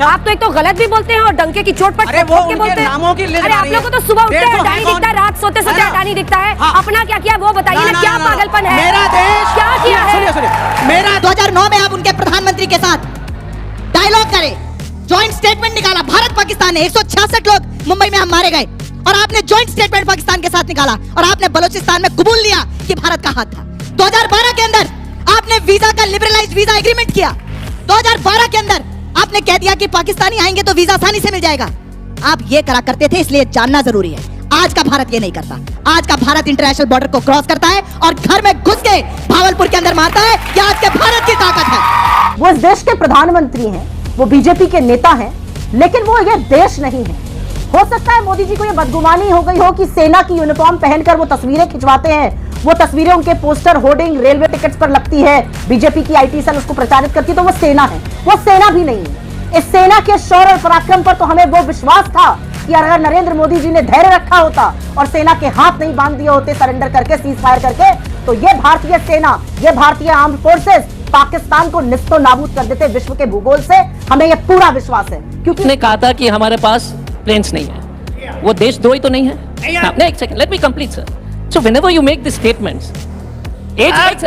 अच्छा, आप तो एक तो गलत भी बोलते हैं और डंके की चोट पर अरे वो उनके नामों की लिस्ट अरे आप लोगों को तो सुबह उठते अडानी दिखता है, रात सोते सोते अडानी दिखता है। अपना क्या किया वो बताइए ना, क्या पागलपन है? मेरा देश क्या किया है? सुनिए मेरा 2009 में आप उनके प्रधानमंत्री के साथ डायलॉग करे, जॉइंट स्टेटमेंट निकाला भारत पाकिस्तान ने, 166 लोग मुंबई में हम मारे गए और आपने जॉइंट स्टेटमेंट पाकिस्तान के साथ निकाला और आपने बलूचिस्तान में कबूल लिया कि भारत का हाथ था। 2012 के अंदर आपने वीजा का लिबरलाइज्ड वीजा एग्रीमेंट किया। 2012 के अंदर आपने कह दिया कि पाकिस्तानी आएंगे तो वीजा आसानी से मिल जाएगा। आप ये करा करते थे, इसलिए जानना जरूरी है। आज का भारत ये नहीं करता। आज का भारत इंटरनेशनल बॉर्डर को क्रॉस करता है और घर में घुस के भावलपुर के अंदर मारता है। ये आज के भारत की ताकत है। वो इस देश के प्रधानमंत्री हैं, वो बीजेपी के नेता हैं, लेकिन वो ये देश नहीं है। हो सकता है मोदी जी को ये बदगुमानी हो गई हो कि सेना की यूनिफॉर्म पहनकर वो तस्वीरें खिंचवाते हैं, वो तस्वीरें उनके पोस्टर, होर्डिंग, रेलवे टिकट्स पर लगती है, बीजेपी की आईटी सेल उसको प्रचारित करती है, तो वो सेना है। वो सेना भी नहीं है। इस सेना के शौर्य और पराक्रम पर तो हमें वो विश्वास था कि अगर नरेंद्र मोदी जी ने धैर्य रखा होता और सेना के हाथ नहीं बांध दिए होते सरेंडर करके, सीज फायर करके, तो ये भारतीय सेना, ये भारतीय आर्म्ड फोर्सेस पाकिस्तान को निस्तो नाबूद कर देते विश्व के भूगोल से। हमें यह पूरा विश्वास है, क्योंकि ने कहा था कि हमारे पास प्लेन्स नहीं है। वो देशद्रोही तो नहीं है? नहीं, एक second, let me complete sir. So whenever you make the statements,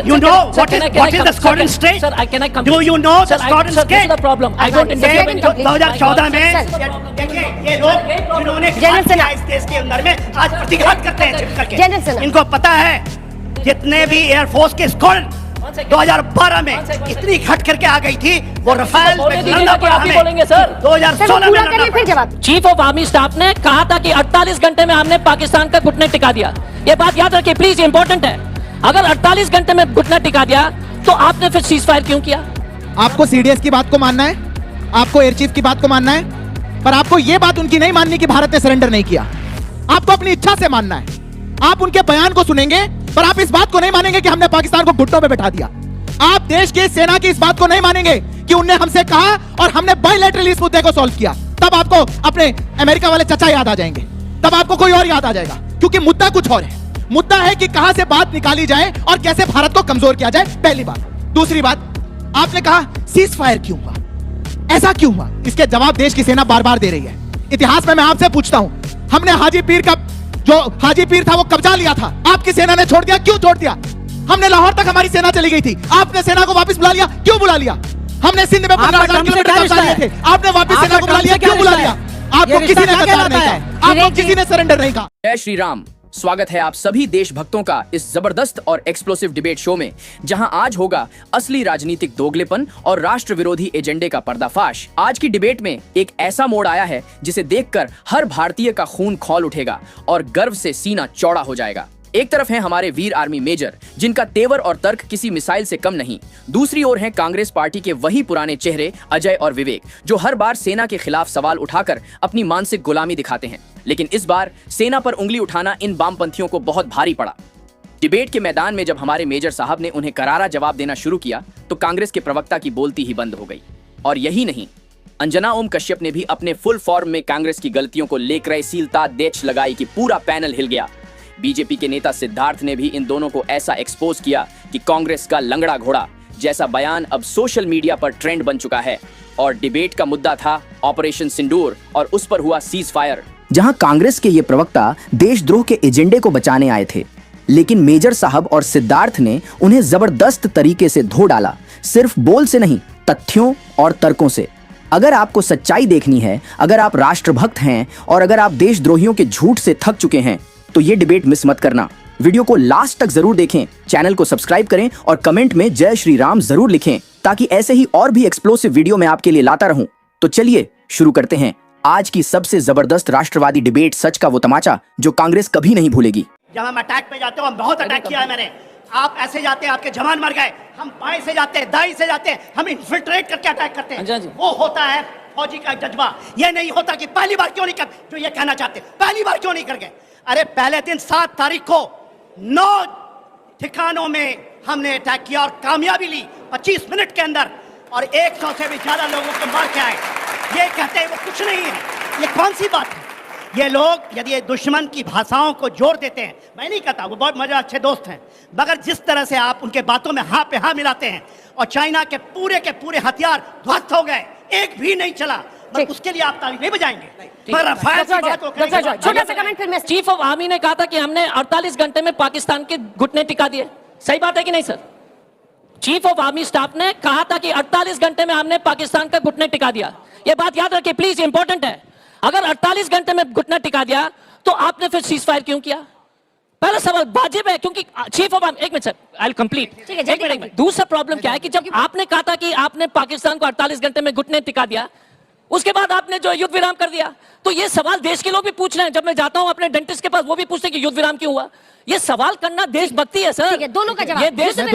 you know what is the Scotland state? Sir, can I come? Do you know the Scotland state? This is the problem. I don't interfere when you 2014 में देखिए ये लोग जिन्होंने इस देश के अंदर में आज प्रतिघात करते हैं छिप करके, इनको पता है जितने भी एयरफोर्स के स्क्वाड्रन 2012 में इतनी घट करके आ गई थी, वो रफाल बोलेंगे सर 2016 में। चीफ ऑफ आर्मी स्टाफ ने कहा था कि 48 घंटे में हमने पाकिस्तान का घुटने टिका दिया। ये बात याद रखिए प्लीज, इंपॉर्टेंट है। अगर 48 घंटे में घुटना टिका दिया तो आपने फिर सीज फायर क्यों किया? आपको सीडीएस की बात को मानना है, आपको एयर चीफ की बात को मानना है, पर आपको यह बात उनकी नहीं माननी कि भारत ने सरेंडर नहीं किया। आपको अपनी इच्छा से मानना है। आप उनके बयान को सुनेंगे पर आप इस बात को नहीं मानेंगे कि हमने पाकिस्तान को घुटनों पे बैठा दिया। आप देश की सेना की इस बात को नहीं मानेंगे कि उनने हमसे कहा और हमने बायलैटरली इस मुद्दे को सॉल्व किया। तब आपको अपने अमेरिका वाले चचा याद आ जाएंगे, तब आपको कोई और याद आ जाएगा, क्योंकि मुद्दा कुछ और है। मुद्दा है कि कहां से बात निकाली जाए और कैसे भारत को कमजोर किया जाए, पहली बात। दूसरी बात, आपने कहा सीज फायर क्यों हुआ, ऐसा क्यों हुआ? इसके जवाब देश की सेना बार बार दे रही है। इतिहास में मैं आपसे पूछता हूं, हमने हाजी पीर का जो हाजी पीर था वो कब्जा लिया था, आपकी सेना ने छोड़ दिया, क्यों छोड़ दिया? हमने लाहौर तक हमारी सेना चली गई थी, आपने सेना को वापस बुला लिया, क्यों बुला लिया? हमने सिंध में 15,000 किलोमीटर कब्जा लिए थे, आपने वापस सेना को बुला लिया, क्यों बुला लिया? आपको किसी ने गद्दार नहीं कहा, आपको किसी ने सरेंडर नहीं कहा। जय श्री राम। स्वागत है आप सभी देशभक्तों का इस जबरदस्त और एक्सप्लोसिव डिबेट शो में, जहां आज होगा असली राजनीतिक दोगलेपन और राष्ट्र विरोधी एजेंडे का पर्दाफाश। आज की डिबेट में एक ऐसा मोड़ आया है जिसे देखकर हर भारतीय का खून खौल उठेगा और गर्व से सीना चौड़ा हो जाएगा। एक तरफ हैं हमारे वीर आर्मी मेजर, जिनका तेवर और तर्क किसी मिसाइल से कम नहीं। दूसरी ओर हैं कांग्रेस पार्टी के वही पुराने चेहरे अजय और विवेक, जो हर बार सेना के खिलाफ सवाल उठाकर अपनी मानसिक गुलामी दिखाते हैं। लेकिन इस बार सेना पर उंगली उठाना इन वामपंथियों को बहुत भारी पड़ा। डिबेट के मैदान में जब हमारे मेजर साहब ने उन्हें करारा जवाब देना शुरू किया तो कांग्रेस के प्रवक्ता की बोलती ही बंद हो गई। और यही नहीं, अंजना ओम कश्यप ने भी अपने फुल फॉर्म में कांग्रेस की गलतियों को लेकर सीलता देच लगाई कि पूरा पैनल हिल गया। बीजेपी के नेता सिद्धार्थ ने भी इन दोनों को ऐसा एक्सपोज किया कि कांग्रेस का लंगड़ा घोड़ा जैसा बयान अब सोशल मीडिया पर ट्रेंड बन चुका है। और डिबेट का मुद्दा था ऑपरेशन सिंदूर और उस पर हुआ सीज फायर, जहां कांग्रेस के ये प्रवक्ता देशद्रोह के एजेंडे को बचाने आए थे, लेकिन मेजर साहब और सिद्धार्थ ने उन्हें जबरदस्त तरीके से धो डाला, सिर्फ बोल से नहीं, तथ्यों और तर्कों से। अगर आपको सच्चाई देखनी है, अगर आप राष्ट्रभक्त हैं और अगर आप देशद्रोहियों के झूठ से थक चुके हैं, तो ये डिबेट मिस मत करना। वीडियो को लास्ट तक जरूर देखें, चैनल को सब्सक्राइब करें और कमेंट में जय श्री राम जरूर लिखें, ताकि ऐसे ही और भी एक्सप्लोसिव वीडियो मैं आपके लिए लाता रहूं। तो चलिए शुरू करते हैं आज की सबसे जबरदस्त राष्ट्रवादी डिबेट, सच का वो तमाचा जो कांग्रेस कभी नहीं भूलेगी। जब हम अटैक पे जाते हो, हम बहुत अटैक किया है मैंने। आप ऐसे जाते हैं, आपके जवान मर गए। हम बाएं से जाते हैं, दाएं से जाते हैं, हम इन्फिल्ट्रेट करके अटैक करते हैं। वो होता है फौजी का जज्बा। ये नहीं होता कि पहली बार क्यों नहीं कर, जो ये कहना चाहते पहली बार क्यों नहीं कर गए। अरे पहले दिन 7 तारीख को 9 ठिकानों में हमने अटैक किया और कामयाबी ली 25 मिनट के अंदर, और 100 से भी ज्यादा लोगों को मार के आए। ये कहते हैं वो कुछ नहीं है, ये कौन सी बात है? ये लोग यदि ये दुश्मन की भाषाओं को जोड़ देते हैं, मैं नहीं कहता, वो बहुत मजा अच्छे दोस्त हैं, मगर जिस तरह से आप उनके बातों में हाँ पे हाँ मिलाते हैं, और चाइना के पूरे हथियार ध्वस्त हो गए, एक भी नहीं चला। पर उसके लिए आप ताली नहीं बजाएंगे। पर रफाल की बात को डॉक्टर जॉय, छोटा सा कमेंट फिर मैं चीफ ऑफ आर्मी ने कहा था कि हमने 48 घंटे में पाकिस्तान के घुटने टिका दिए, सही बात है कि नहीं sir? Chief of army staff ने कहा था कि 48 घंटे में हमने पाकिस्तान का घुटने टिका दिया। ये बात याद रखिए प्लीज, इंपॉर्टेंट है। अगर 48 घंटे में घुटना टिका दिया तो आपने फिर सीज फायर क्यों किया? पहला सवाल वाजिब है, क्योंकि चीफ ऑफ आर्मी, एक minute sir, I will complete. दूसरा प्रॉब्लम क्या है कि जब आपने कहा था कि आपने पाकिस्तान को 48 घंटे में घुटने टिका दिया, उसके बाद आपने जो युद्ध विराम कर दिया, तो ये सवाल देश के लोग भी पूछ रहे हैं। जब मैं जाता हूं अपने डेंटिस्ट के पास, वो भी पूछते हैं कि युद्ध विराम क्यों हुआ। ये सवाल करना देशभक्ति है सर। दोनों का जवाब, ये देश मैं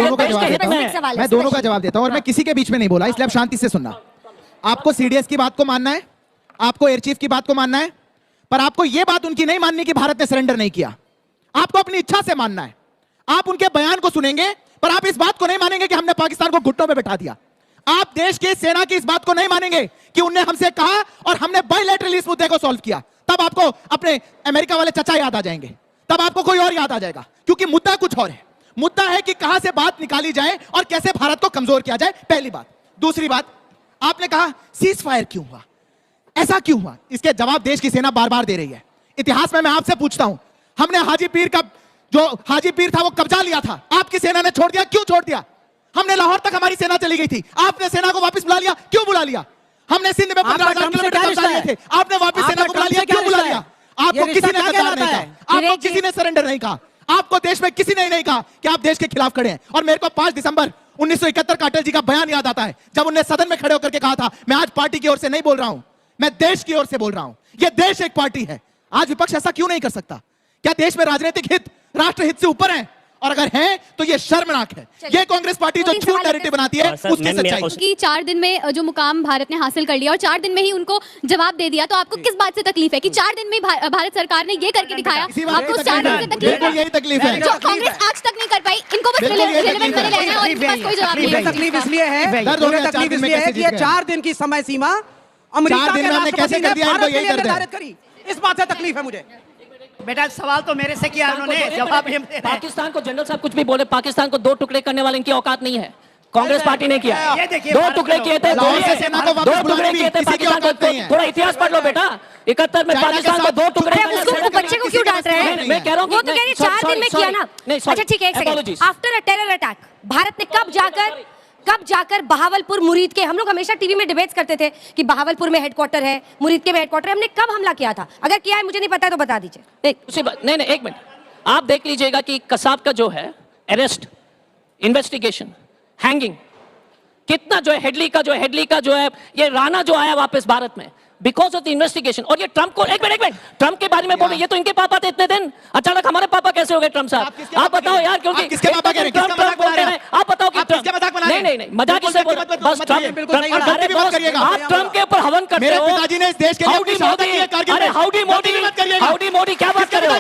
दोनों का जवाब देता हूं और मैं किसी के बीच में नहीं बोला, इसलिए आप शांति से सुनना। आपको सीडीएस की बात को मानना है, आपको एयर चीफ की बात को मानना है, पर आपको यह बात उनकी नहीं माननी कि भारत ने सरेंडर नहीं किया। आपको अपनी इच्छा से मानना है। आप उनके बयान को सुनेंगे, पर आप इस बात को नहीं मानेंगे कि हमने पाकिस्तान को घुटनों में बैठा दिया। आप देश की सेना की इस बात को नहीं मानेंगे कि उनने हमसे कहा और हमने बायलैटरली इस मुद्दे को सॉल्व किया। तब आपको अपने अमेरिका वाले चचा याद आ जाएंगे, तब आपको कोई और याद आ जाएगा, क्योंकि मुद्दा कुछ और है। मुद्दा है कि कहां से बात निकाली जाए और कैसे भारत को कमजोर किया जाए, पहली बात। दूसरी बात, आपने कहा सीज फायर क्यों हुआ, ऐसा क्यों हुआ? इसके जवाब देश की सेना बार बार दे रही है। इतिहास में मैं आपसे पूछता हूं, हमने हाजी पीर का जो हाजी पीर था वो कब्जा लिया था, आपकी सेना ने छोड़ दिया, क्यों छोड़ दिया? हमने लाहौर तक हमारी सेना चली गई थी, आपने सेना को वापस बुला लिया, क्यों बुला लिया? हमने सिंध में 15,000 किलोमीटर कब्जा लिए थे, आपने वापस सेना को बुला लिया, क्यों बुला लिया? आपको किसी ने गद्दार नहीं कहा, आपको किसी ने सरेंडर नहीं कहा, आपको देश में किसी ने नहीं कहा कि आप देश के खिलाफ खड़े हैं। और मेरे को 5 दिसंबर 1971 का अटल जी का बयान याद आता है, जब उन्होंने सदन में खड़े होकर के कहा था, मैं आज पार्टी की ओर से नहीं बोल रहा हूं, मैं देश की ओर से बोल रहा हूं। यह देश एक पार्टी है। आज विपक्ष ऐसा क्यों नहीं कर सकता? क्या देश में राजनीतिक हित राष्ट्र हित से ऊपर है? और अगर है तो ये शर्मनाक है। ये कांग्रेस पार्टी जो झूठ नैरेटिव बनाती है उसकी सच्चाई कि 4 दिन में जो मुकाम भारत ने हासिल कर लिया और 4 दिन में ही उनको जवाब दे दिया, तो आपको किस बात से तकलीफ है कि 4 दिन में भारत सरकार ने ये करके दिखाया? आपको 4 दिन से तकलीफ है? यही तकलीफ है जो कांग्रेस आज तक नहीं कर पाई, इनको बस रिलेवेंट बने रहना है और इनके पास कोई जवाब नहीं है। तकलीफ इसलिए है, तकलीफ इसलिए है कि ये 4 दिन की समय सीमा अमेरिका के राष्ट्रपति ने भारत के लिए निर्धारित करी, इस बात से तकलीफ है मुझे। बेटा सवाल तो मेरे से किया उन्होंने, जवाब पाकिस्तान को जनरल साहब कुछ भी बोले, पाकिस्तान को 2 टुकड़े करने वाले इनकी औकात नहीं है। कांग्रेस पार्टी ने किया, ये देखिए 2 टुकड़े किए थे, 2 टुकड़े किए थे पाकिस्तान को। थोड़ा इतिहास पढ़ लो बेटा, 71 में पाकिस्तान को 2 टुकड़े। बच्चे को क्यों डांट रहे हैं? मैं कह रहा हूं वो तो कह रही 4 दिन में किया ना। अच्छा ठीक है, एक second. After a terror attack Bharat ने कब जाकर बहावलपुर मुरीद के, हम लोग हमेशा टीवी में डिबेट्स करते थे कि बहावलपुर में हेडक्वार्टर है, मुरीद के में हेडक्वार्टर है, हमने कब हमला किया था? अगर किया है मुझे नहीं पता तो बता दीजिए। नहीं, एक मिनट, आप देख लीजिएगा कि कसाब का जो है अरेस्ट, इन्वेस्टिगेशन, हैंगिंग, कितना जो है हेडली का जो है ये राणा जो आया वापस भारत में बिकॉज ऑफ द इन्वेस्टिगेशन। और ये ट्रंप को, एक मिनट, ट्रंप के बारे में बोल रहे, ये तो इनके पापा थे इतने दिन, अचानक हमारे पापा कैसे हो गए ट्रंप साहब? आप बताओ यार, क्योंकि किसके पापा कह रहे हैं? ट्रंप बोल रहे हैं, आप बताओ कि नहीं मजाक किससे बोल रहे? बस ट्रंप, आप ट्रंप के ऊपर हवन करते हो। मेरे पिताजी ने इस देश के लिए अपनी शहादत दी है कारगिल में। हाउडी मोदी क्या बात कर रहे हो?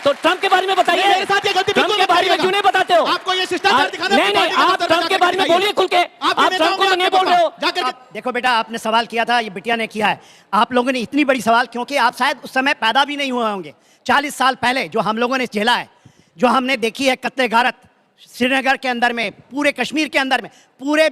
तो ट्रंप के बारे में बताइए, ट्रंप के बारे में क्यों नहीं बताते हो? आपको ये शिष्टाचार दिखाना नहीं, आप ट्रंप के बारे में बोलिए खुल के, आप ट्रंप को नहीं बोल रहे हो। देखो बेटा, आपने सवाल किया था, ये बिटिया ने किया है, आप लोगों ने इतनी बड़ी सवाल, क्योंकि आप शायद उस समय पैदा भी नहीं हुए होंगे। 40 साल पहले जो हम लोगों ने झेला है, जो हमने देखी है कत्ले गारत श्रीनगर के अंदर में, पूरे कश्मीर के अंदर में, पूरे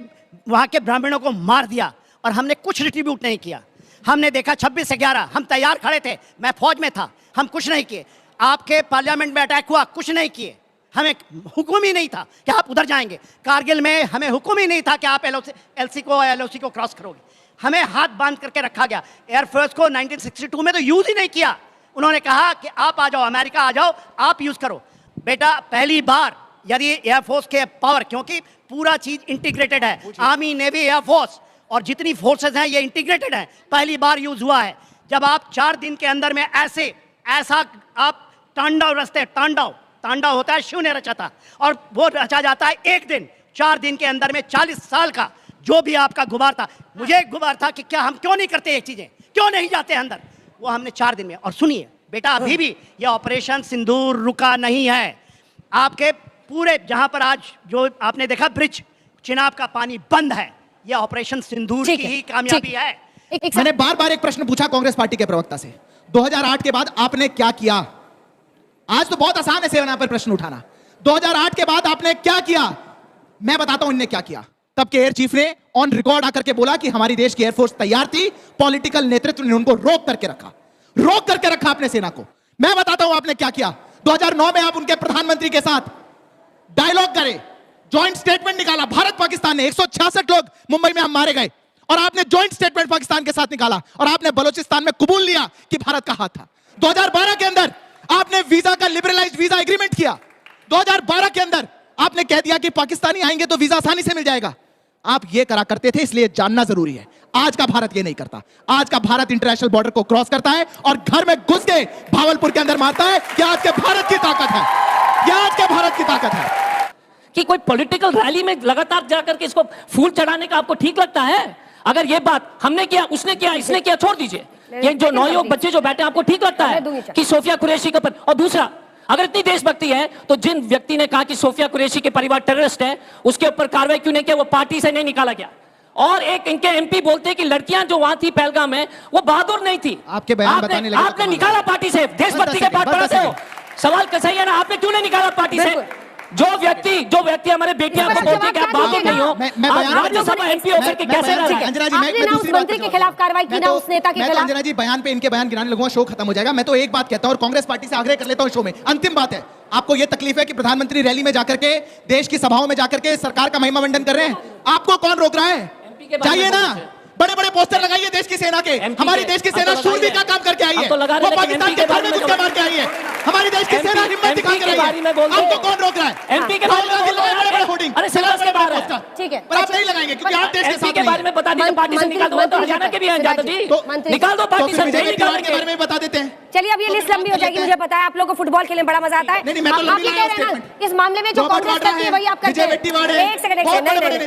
वहाँ के ब्राह्मणों को मार दिया और हमने कुछ रिट्रीब्यूट नहीं किया। हमने देखा 26/11, हम तैयार खड़े थे, मैं फौज में था, हम कुछ नहीं किए। आपके पार्लियामेंट में अटैक हुआ, कुछ नहीं किए, हमें हुक्म ही नहीं था कि आप उधर जाएंगे। कारगिल में हमें हुक्म ही नहीं था कि आप एलओसी को क्रॉस करोगे, हमें हाथ बांध करके रखा गया। एयरफोर्स को 1962 में तो यूज ही नहीं किया। उन्होंने कहा कि आप आ जाओ, अमेरिका आ जाओ, आप यूज करो। बेटा पहली बार यदि एयरफोर्स के पावर, क्योंकि पूरा चीज इंटीग्रेटेड है, आर्मी, नेवी, एयरफोर्स और जितनी फोर्सेस हैं ये इंटीग्रेटेड है, पहली बार यूज हुआ है। जब आप 4 दिन के अंदर में ऐसा आप तांडव रचते, तांडव होता है, शिव ने रचा था, और वो रचा जाता है एक दिन। 4 दिन के अंदर में 40 साल का जो भी आपका गुबार था, मुझे एक गुबार था कि क्या हम क्यों नहीं करते ये चीजें, क्यों नहीं जाते अंदर, वो हमने 4 दिन में। और सुनिए बेटा, अभी भी ये ऑपरेशन सिंदूर रुका नहीं है। आपके पूरे जहां पर आज जो आपने देखा ब्रिज चिनाब का पानी बंद है, ये ऑपरेशन सिंदूर की ही कामयाबी है। मैंने बार-बार एक प्रश्न पूछा कांग्रेस पार्टी के प्रवक्ता से, 2008 के बाद आपने क्या किया? आज तो बहुत आसान है सेना पर प्रश्न उठाना। 2008 के बाद आपने क्या किया? मैं बताता हूं इनने क्या किया। तब के एयर चीफ ने ऑन रिकॉर्ड आकर के बोला कि हमारी देश की एयरफोर्स तैयार थी, पॉलिटिकल नेतृत्व ने उनको रोक करके रखा अपने सेना को। मैं बताता हूं आपने क्या किया। 2009 में आप उनके प्रधानमंत्री के साथ डायलॉग करे, जॉइंट स्टेटमेंट निकाला। भारत पाकिस्तान ने 166 लोग मुंबई में हम मारे गए और आपने जॉइंट स्टेटमेंट पाकिस्तान के साथ निकाला और आपने बलूचिस्तान में कबूल लिया कि भारत का हाथ था। 2012 के अंदर आपने वीजा का लिबरलाइज्ड वीजा एग्रीमेंट किया। 2012 के अंदर आपने कह दिया कि पाकिस्तानी आएंगे तो वीजा आसानी से मिल जाएगा। आप ये करा करते थे, इसलिए जानना जरूरी है। आज का भारत ये नहीं करता। आज का भारत इंटरनेशनल बॉर्डर को क्रॉस करता है और घर में घुस के भावलपुर के अंदर मारता है। यह आज के भारत की ताकत है, यह आज के भारत की ताकत है। कि कोई पॉलिटिकल रैली में लगातार जाकर के इसको फूल चढ़ाने का आपको ठीक लगता है? अगर ये बात हमने किया, उसने किया, इसने किया, छोड़ दीजिए। ये जो नौयुवक बच्चे जो बैठे हैं, आपको ठीक लगता है कि सोफिया कुरैशी के ऊपर? और दूसरा, अगर इतनी देशभक्ति है तो जिन व्यक्ति ने कहा कि सोफिया कुरैशी के परिवार टेररिस्ट है, उसके ऊपर कार्रवाई क्यों नहीं किया? वो पार्टी से नहीं निकाला गया। और एक इनके एमपी बोलते हैं कि लड़कियां जो वहां थी पहलगाम में, वो बहादुर नहीं थी। आपके बयान बताने लगे, आपने निकाला पार्टी से, देशभक्ति के पाठ पढ़ाते हो। सवाल कैसा है ना, आपने क्यों नहीं निकाला पार्टी से? जो व्यक्ति हमारे बेटियां को बोलते हैं कि आप बहादुर नहीं हो, राज्यसभा एमपी होकर के कैसे रह रहे हैं? आपने ना उस मंत्री के खिलाफ कार्रवाई की, ना उस नेता के खिलाफ। अंजना जी, बयान पे इनके बयान गिनाने लगूंगा, शो खत्म हो जाएगा। मैं तो एक बात कहता हूं और कांग्रेस पार्टी से आग्रह कर लेता हूं शो में। अंतिम बात है, आपको यह तकलीफ है कि प्रधानमंत्री रैली में जाकर के, देश की सभाओं में जाकर के सरकार का महिमा मंडन कर रहे हैं। आपको कौन रोक रहा है? जाइए ना, बड़े बड़े पोस्टर लगाइए देश की सेना के। हमारी देश की सेना शूरवीर का काम करके आई है, वो पाकिस्तान के घर में घुस के मार के आई है। हमारी देश की सेना हिम्मत दिखा के आई है। आपको कौन रोक रहा है? एमपी के बारे में बड़े बड़े होर्डिंग, अरे सिलेबस के बारे में, ठीक है, पर आप नहीं लगाएंगे क्योंकि आप देश के एमपी साथ के बारे में बता दीजिए। पार्टी से निकाल दो, तो हरियाणा के भी हैं जादव जी, निकाल दो पार्टी से। बीजेपी के बारे में बता देते हैं। चलिए, अब ये लिस्ट लंबी हो जाएगी। मुझे पता है आप लोगों को फुटबॉल खेलने में बड़ा मजा आता है। नहीं, मैं तो आप ये कह रहे हैं ना, इस मामले में जो कांग्रेस करती है वही आप करते हैं। एक सेकंड